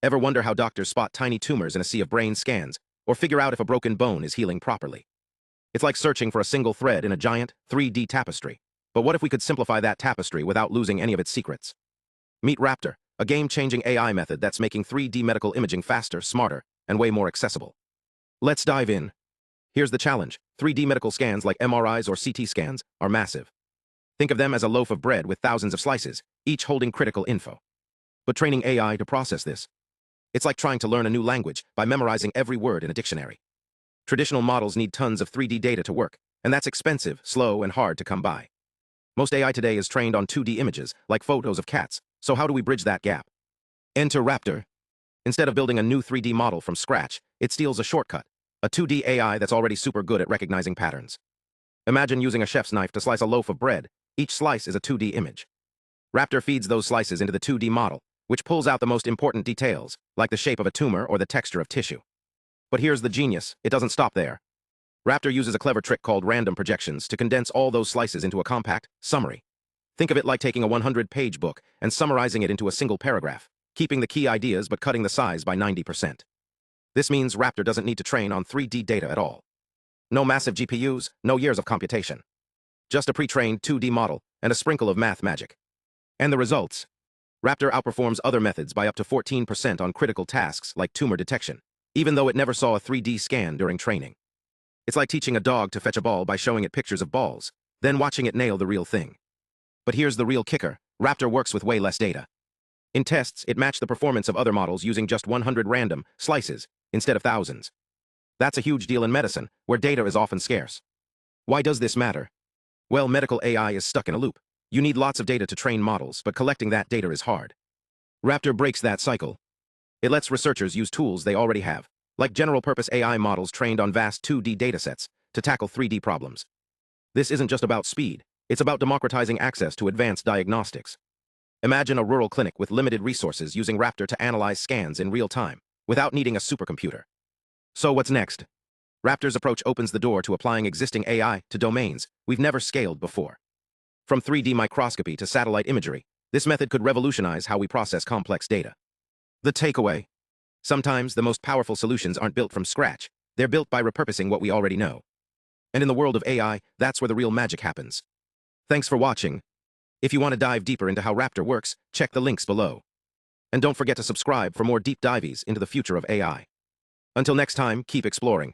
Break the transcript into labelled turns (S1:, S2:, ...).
S1: Ever wonder how doctors spot tiny tumors in a sea of brain scans, or figure out if a broken bone is healing properly? It's like searching for a single thread in a giant, 3D tapestry. But what if we could simplify that tapestry without losing any of its secrets? Meet Raptor, a game-changing AI method that's making 3D medical imaging faster, smarter, and way more accessible. Let's dive in. Here's the challenge. 3D medical scans like MRIs or CT scans are massive. Think of them as a loaf of bread with thousands of slices, each holding critical info. But training AI to process this, it's like trying to learn a new language by memorizing every word in a dictionary. Traditional models need tons of 3D data to work, and that's expensive, slow, and hard to come by. Most AI today is trained on 2D images, like photos of cats, so how do we bridge that gap? Enter Raptor. Instead of building a new 3D model from scratch, it steals a shortcut, a 2D AI that's already super good at recognizing patterns. Imagine using a chef's knife to slice a loaf of bread. Each slice is a 2D image. Raptor feeds those slices into the 2D model, which pulls out the most important details, like the shape of a tumor or the texture of tissue. But here's the genius, it doesn't stop there. Raptor uses a clever trick called random projections to condense all those slices into a compact summary. Think of it like taking a 100-page book and summarizing it into a single paragraph, keeping the key ideas but cutting the size by 90%. This means Raptor doesn't need to train on 3D data at all. No massive GPUs, no years of computation. Just a pre-trained 2D model and a sprinkle of math magic. And the results? Raptor outperforms other methods by up to 14% on critical tasks like tumor detection, even though it never saw a 3D scan during training. It's like teaching a dog to fetch a ball by showing it pictures of balls, then watching it nail the real thing. But here's the real kicker, Raptor works with way less data. In tests, it matched the performance of other models using just 100 random slices instead of thousands. That's a huge deal in medicine, where data is often scarce. Why does this matter? Well, medical AI is stuck in a loop. You need lots of data to train models, but collecting that data is hard. Raptor breaks that cycle. It lets researchers use tools they already have, like general-purpose AI models trained on vast 2D datasets, to tackle 3D problems. This isn't just about speed, it's about democratizing access to advanced diagnostics. Imagine a rural clinic with limited resources using Raptor to analyze scans in real time, without needing a supercomputer. So what's next? Raptor's approach opens the door to applying existing AI to domains we've never scaled before. From 3D microscopy to satellite imagery, this method could revolutionize how we process complex data. The takeaway: sometimes the most powerful solutions aren't built from scratch, they're built by repurposing what we already know. And in the world of AI, that's where the real magic happens. Thanks for watching. If you want to dive deeper into how Raptor works, check the links below. And don't forget to subscribe for more deep dives into the future of AI. Until next time, keep exploring.